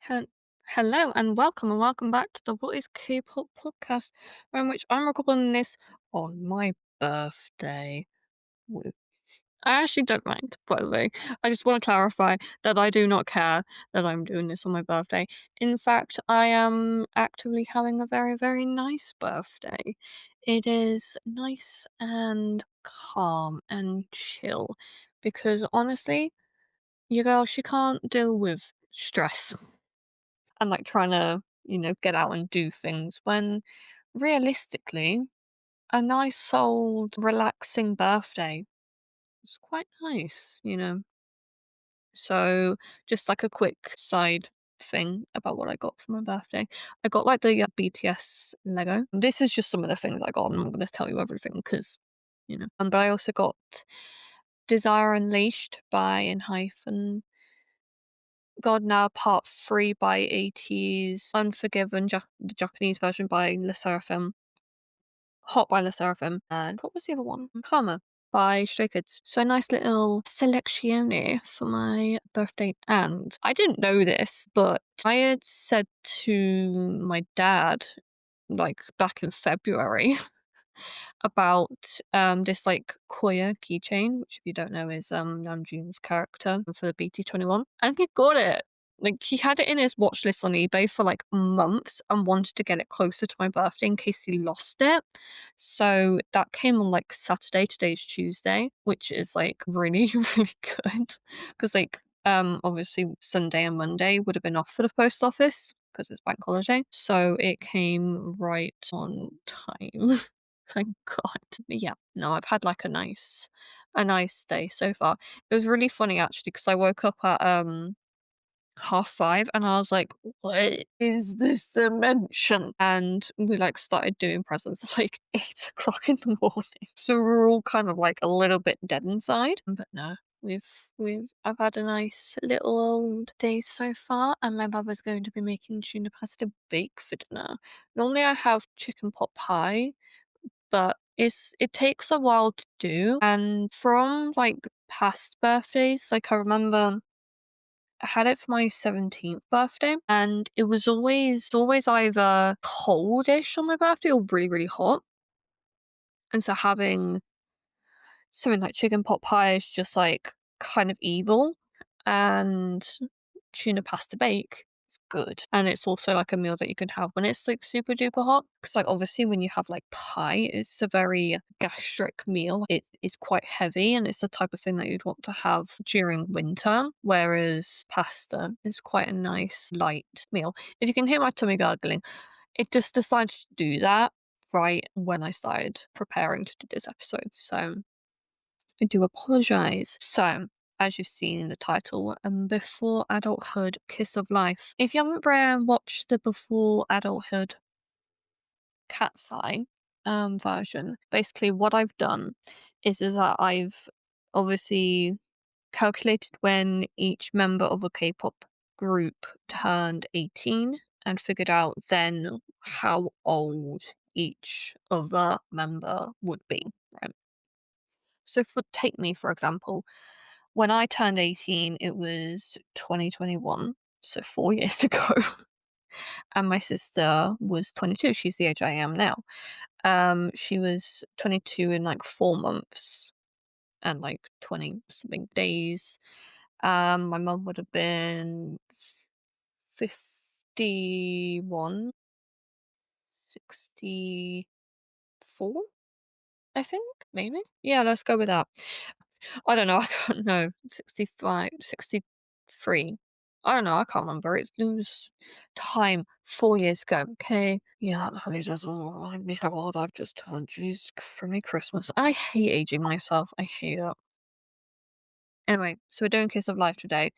Hel- Hello and welcome back to the What is K-pop podcast, in which I'm recording this on my birthday. Woo. I actually don't mind, by the way. I just want to clarify that I do not care that I'm doing this on my birthday. In fact, I am actively having a very, very nice birthday. It is nice and calm and chill because honestly, your girl, she can't deal with stress and like trying to, get out and do things when realistically, a nice old relaxing birthday is quite nice. So, just like a quick side thing about what I got for my birthday. I got like the BTS Lego. This is just some of the things I got. I'm not going to tell you everything because. But I also got Desire Unleashed by Enhypen. God Now Part 3 by ATEEZ, Unforgiven, the Japanese version by Le Sserafim, Hot by Le Sserafim, and what was the other one? Karma by Stray Kids. So a nice little selezione for my birthday. And I didn't know this, but I had said to my dad, like back in February, about this like Koya keychain, which if you don't know is Namjoon's character for the BT21, and he got it. Like he had it in his watch list on eBay for like months and wanted to get it closer to my birthday in case he lost it. So that came on like Saturday. Today's Tuesday, which is like really really good because like obviously Sunday and Monday would have been off for the post office because it's bank holiday. So it came right on time. Thank God. But yeah, no, I've had like a nice day so far. It was really funny actually because I woke up at 5:30 and I was like, what is this dimension? And we like started doing presents at like 8 o'clock in the morning. So we're all kind of like a little bit dead inside. But no. I've had a nice little old day so far, and my mother's going to be making tuna pasta bake for dinner. Normally I have chicken pot pie, but it takes a while to do. And from like past birthdays, like I remember I had it for my 17th birthday, and it was always either coldish on my birthday or really, really hot. And so having something like chicken pot pie is just like kind of evil. And tuna pasta bake is good. And it's also like a meal that you can have when it's like super duper hot. Because like obviously when you have like pie, it's a very gastric meal. It is quite heavy and it's the type of thing that you'd want to have during winter. Whereas pasta is quite a nice light meal. If you can hear my tummy gargling, it just decided to do that right when I started preparing to do this episode. So I do apologise. So, as you've seen in the title, Before Adulthood, Kiss of Life. If you haven't watched the Before Adulthood Cat's Eye version, basically what I've done is that I've obviously calculated when each member of a K-pop group turned 18 and figured out then how old each other member would be. Right. So for take me for example, when I turned 18, it was 2021, so 4 years ago. And my sister was 22. She's the age I am now. She was 22 in like 4 months and like 20 something days. My mum would have been 51, 64, I think, maybe. Yeah, let's go with that. I don't know. I can't know. 65, 63. I don't know. I can't remember. It was time 4 years ago. Okay. Yeah, that honey does all remind me how old I've just turned. Jeez, for me, Christmas. I hate aging myself. I hate it. Anyway, so we're doing Kiss of Life today.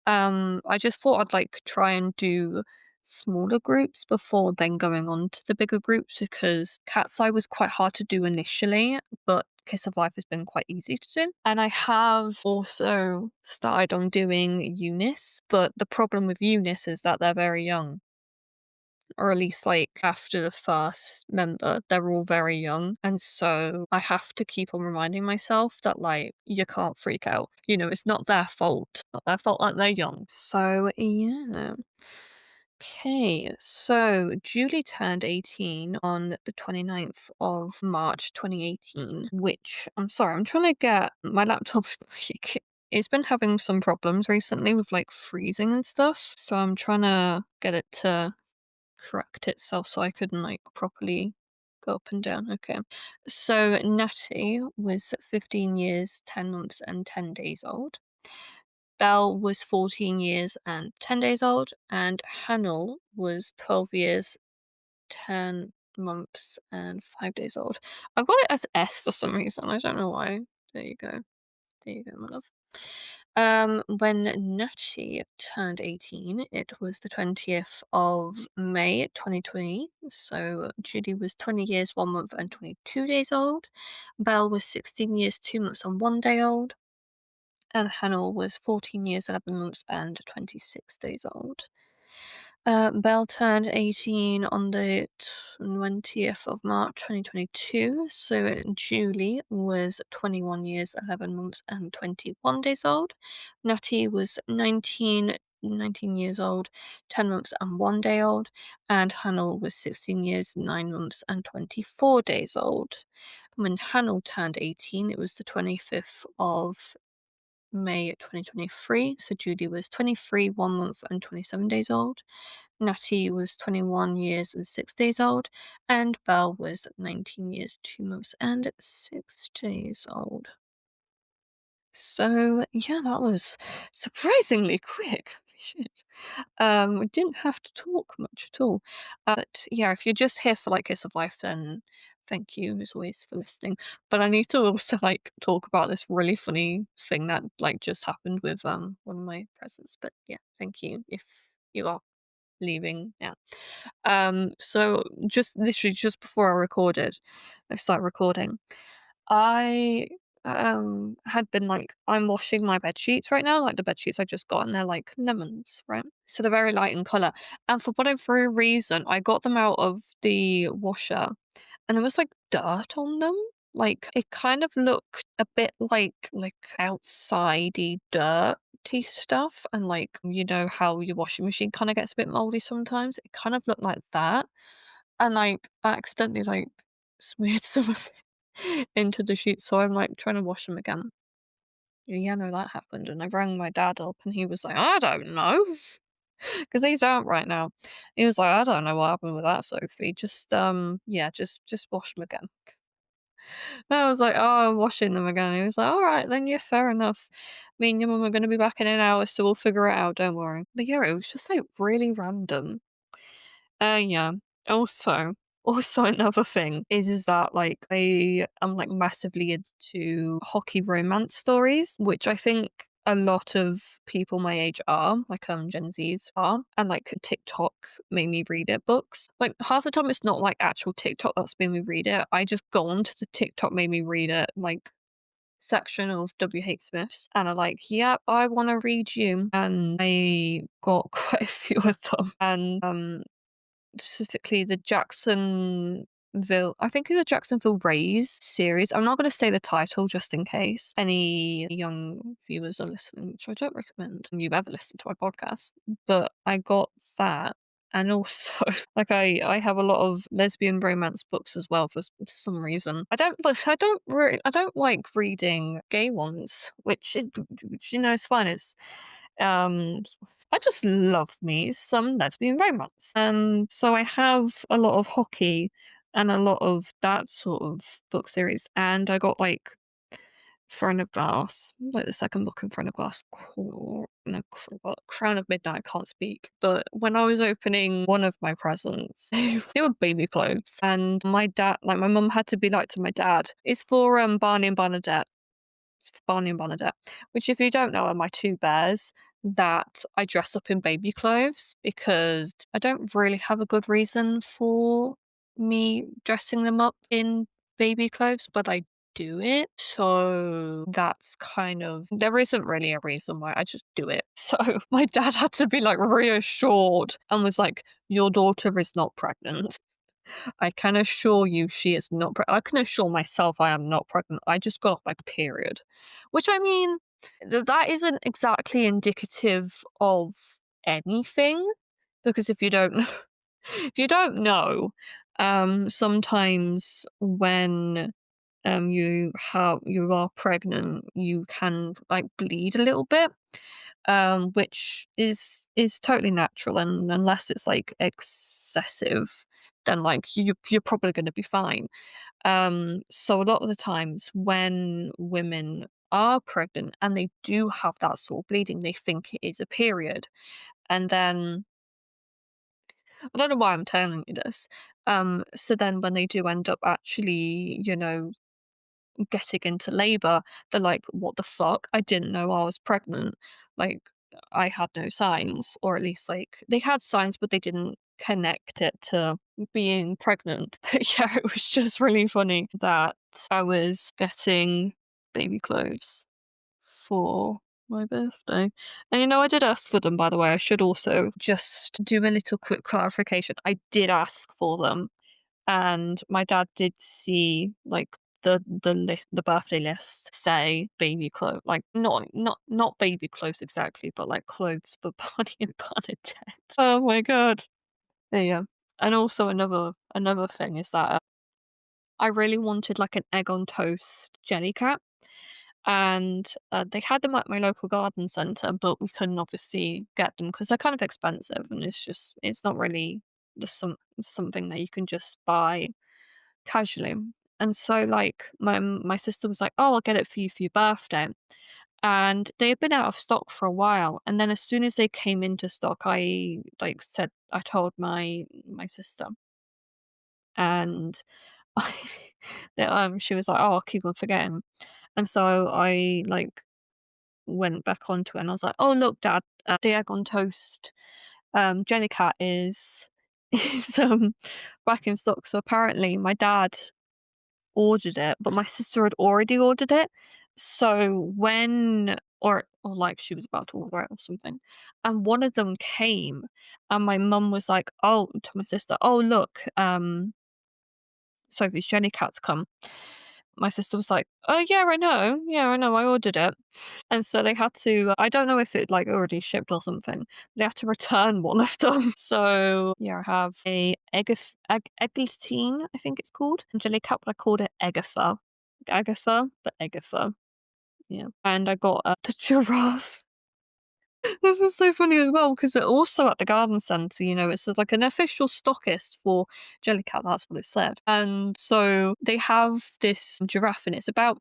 I just thought I'd like try and do smaller groups before then going on to the bigger groups because Cat's Eye was quite hard to do initially, but Kiss of Life has been quite easy to do. And I have also started on doing Eunice, but the problem with Eunice is that they're very young. Or at least like after the first member, they're all very young. And so I have to keep on reminding myself that like you can't freak out. It's not their fault. Not their fault that they're young. So yeah. Okay, so Julie turned 18 on the 29th of March 2018, which I'm sorry, I'm trying to get my laptop. It's been having some problems recently with like freezing and stuff. So I'm trying to get it to correct itself so I can like properly go up and down. Okay. So Natty was 15 years, 10 months, and 10 days old. Belle was 14 years and 10 days old, and Hannel was 12 years, 10 months, and 5 days old. I've got it as S for some reason. I don't know why. There you go. There you go, my love. When Natty turned 18, it was the 20th of May 2020. So Judy was 20 years, 1 month, and 22 days old. Belle was 16 years, 2 months, and 1 day old. And Hannel was 14 years, 11 months, and 26 days old. Belle turned 18 on the 20th of March 2022, so Julie was 21 years, 11 months, and 21 days old. Natty was 19 years old, 10 months, and 1 day old. And Hannel was 16 years, 9 months, and 24 days old. When Hannel turned 18, it was the 25th of May 2023, so Judy was 23, 1 month, and 27 days old. Natty was 21 years and 6 days old, and Belle was 19 years, 2 months, and 6 days old. So, yeah, that was surprisingly quick. Shit. We didn't have to talk much at all. But yeah, if you're just here for like Kiss of Life, then thank you as always for listening. But I need to also like talk about this really funny thing that like just happened with one of my presents. But yeah, thank you if you are leaving now. So just literally just before I started recording, I had been like I'm washing my bed sheets right now, like the bed sheets I just got, and they're like lemons, right? So they're very light in colour. And for whatever reason, I got them out of the washer and there was like dirt on them. Like it kind of looked a bit like outsidey dirty stuff, and like you know how your washing machine kind of gets a bit moldy sometimes. It kind of looked like that, and like I accidentally like smeared some of it into the sheets, so I'm like trying to wash them again. Yeah, no, that happened, and I rang my dad up, and he was like, "I don't know," because he's out right now. He was like, "I don't know what happened with that, Sophie. Just yeah, just wash them again." And I was like, "Oh, I'm washing them again." He was like, "All right, then yeah, fair enough. Me and your mum are going to be back in an hour, so we'll figure it out. Don't worry." But yeah, it was just like really random. Yeah. Also, also another thing is that like I am like massively into hockey romance stories, which I think a lot of people my age are, like Gen Zs are, and like TikTok made me read it books. Like half the time it's not like actual TikTok that's made me read it. I just go onto the TikTok made me read it like section of W.H. Smiths and are like, yep, I want to read you. And I got quite a few of them. And specifically the I think it's the Jacksonville Rays series. I'm not going to say the title just in case any young viewers are listening, which I don't recommend you ever listen to my podcast. But I got that. And also, like I have a lot of lesbian romance books as well for some reason. I don't like reading gay ones, which you know is fine. It's um I just love me some lesbian romance. And so I have a lot of hockey and a lot of that sort of book series. And I got like Throne of Glass, like the second book in Throne of Glass, no, Crown of Midnight, I can't speak. But when I was opening one of my presents, they were baby clothes. And my dad, like my mum had to be like to my dad, it's for Barney and Bernadette. Barney and Bernadette, which, if you don't know, are my two bears that I dress up in baby clothes because I don't really have a good reason for me dressing them up in baby clothes, but I do it. So that's kind of, there isn't really a reason why, I just do it. So my dad had to be like reassured and was like, your daughter is not pregnant. I can assure you she is not I can assure myself I am not pregnant. I just got off my period. Which, I mean, that isn't exactly indicative of anything. Because if you don't if you don't know, sometimes when you are pregnant, you can like bleed a little bit, which is totally natural, and unless it's like excessive, then like you're probably going to be fine. So a lot of the times when women are pregnant and they do have that sort of bleeding, they think it is a period, and then I don't know why I'm telling you this. So then when they do end up actually, getting into labor, they're like, "What the fuck? I didn't know I was pregnant." Like, I had no signs, or at least like they had signs, but they didn't connect it to being pregnant. Yeah, it was just really funny that I was getting baby clothes for my birthday. And I did ask for them, by the way. I should also just do a little quick clarification. I did ask for them, and my dad did see like the birthday list say baby clothes, like not baby clothes exactly, but like clothes for Bonnie and Bernadette. Oh my god. Yeah. And also another thing is that I really wanted like an egg on toast jelly cat, and they had them at my local garden centre, but we couldn't obviously get them because they're kind of expensive, and it's not really something that you can just buy casually. And so like my sister was like, "Oh, I'll get it for you for your birthday." And they had been out of stock for a while. And then as soon as they came into stock, I told my sister, and she was like, "Oh, I'll keep on forgetting." And so I like went back onto it and I was like, "Oh look, Dad, the egg on toast Jellycat is is back in stock." So apparently my dad ordered it, but my sister had already ordered it. So when or like she was about to order it or something. And one of them came and my mum was like, "Oh," to my sister, "Oh look, Sophie's Jellycat's come." My sister was like, "Oh yeah, I know. Yeah, I know. I ordered it." And so they had to, I don't know if it like already shipped or something. They had to return one of them. So yeah, I have a eglantine, I think it's called. Angelica, but I called it Agatha. Agatha, but Agatha. Yeah. And I got the giraffe. This is so funny as well because they're also at the garden centre, it's like an official stockist for Jellycat, that's what it said. And so they have this giraffe and it's about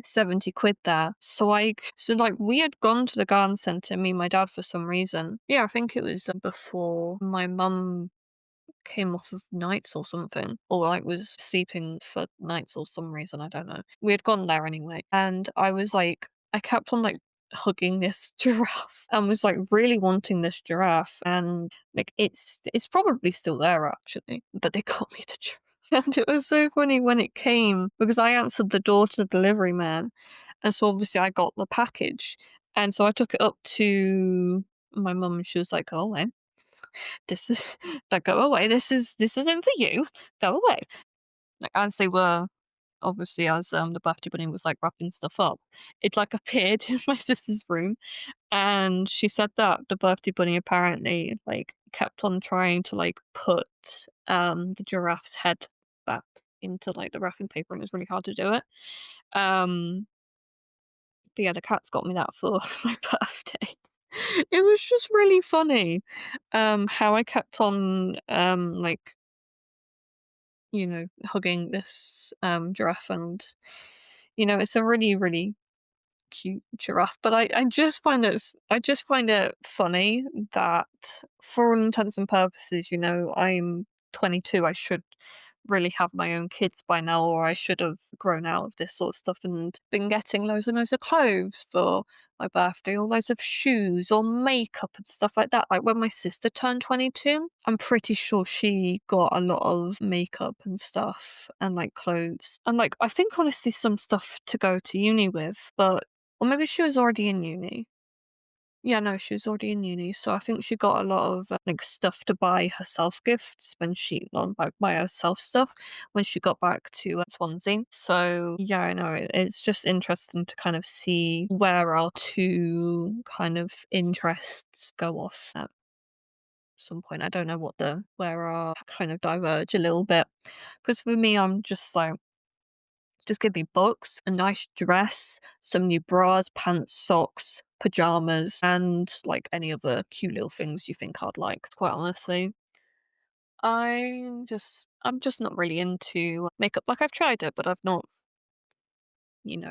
70 quid there. So like we had gone to the garden centre, me and my dad for some reason. Yeah, I think it was before my mum came off of nights or something, or like was sleeping for nights or some reason, I don't know. We had gone there anyway, and I kept on like hugging this giraffe and was like really wanting this giraffe, and like it's probably still there actually, but they got me the giraffe. And it was so funny when it came because I answered the door to the delivery man, and so obviously I got the package, and so I took it up to my mum, and she was like, "Oh, this is don't go away. This isn't for you. Go away." Like as they were obviously as the birthday bunny was like wrapping stuff up, it like appeared in my sister's room, and she said that the birthday bunny apparently like kept on trying to like put the giraffe's head back into like the wrapping paper, and it was really hard to do it. Um but yeah, the cat's got me that for my birthday. It was just really funny, how I kept on, like, hugging this, giraffe, and, it's a really, really cute giraffe, but I just find it funny that for all intents and purposes, I'm 22, I should really have my own kids by now, or I should have grown out of this sort of stuff and been getting loads and loads of clothes for my birthday, or loads of shoes or makeup and stuff like that. Like when my sister turned 22, I'm pretty sure she got a lot of makeup and stuff and like clothes. And like I think honestly some stuff to go to uni with, but or maybe she was already in uni. Yeah, no, she was already in uni, so I think she got a lot of like stuff to buy herself gifts when she not buy herself stuff when she got back to Swansea. So yeah, I know it's just interesting to kind of see where our two kind of interests go off at. some point. I don't know what the where our kind of diverge a little bit. Because for me, I'm just like, just give me books, a nice dress, some new bras, pants, socks, pajamas, and like any other cute little things you think I'd like. Quite honestly, I'm just not really into makeup. Like I've tried it, but I've not,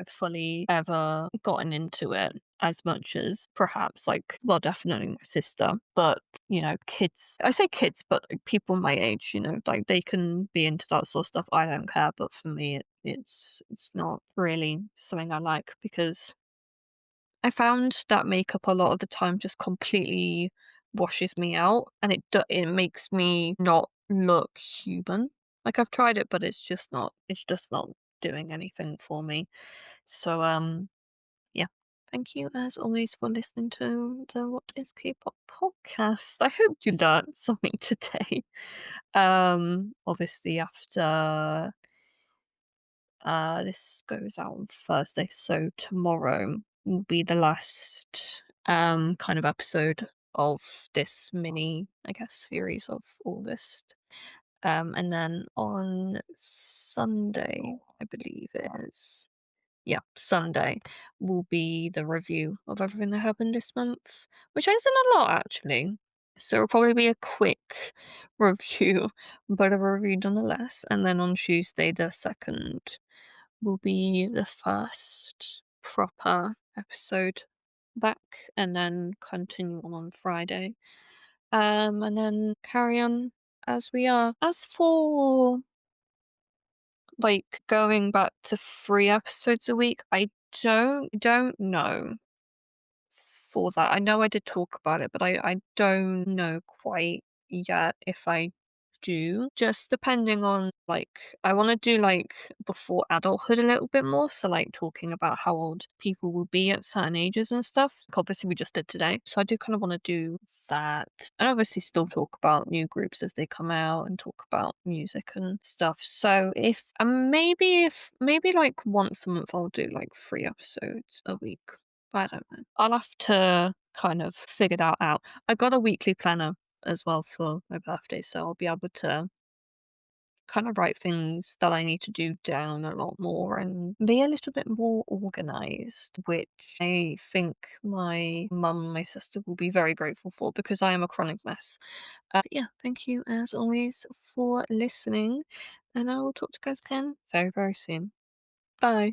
fully ever gotten into it as much as perhaps like, well, definitely my sister. But, kids, I say kids, but like, people my age, like they can be into that sort of stuff. I don't care. But for me, it's not really something I like because I found that makeup a lot of the time just completely washes me out, and it makes me not look human. Like I've tried it, but it's just not doing anything for me. So yeah. Thank you as always for listening to the What is K-pop podcast. I hope you learned something today. Obviously after this goes out on Thursday, so tomorrow will be the last kind of episode of this mini, I guess, series of August. And then on Sunday, I believe it is. Yeah, Sunday will be the review of everything that happened this month, which isn't a lot actually. So it'll probably be a quick review, but a review nonetheless. And then on Tuesday, the 2nd, will be the first proper episode back, and then continue on Friday. And then carry on as we are. As for like going back to 3 episodes a week, I don't know for that. I know I did talk about it, but I don't know quite yet if I do. Just depending on like I want to do like before adulthood a little bit more. So like talking about how old people will be at certain ages and stuff. Like, obviously we just did today. So I do kind of want to do that. And obviously still talk about new groups as they come out and talk about music and stuff. So maybe like once a month I'll do like 3 episodes a week. I don't know. I'll have to kind of figure that out. I got a weekly planner as well for my birthday, so I'll be able to kind of write things that I need to do down a lot more and be a little bit more organized, which I think my mum and my sister will be very grateful for because I am a chronic mess. Yeah, thank you as always for listening, and I will talk to you guys again very, very soon. Bye.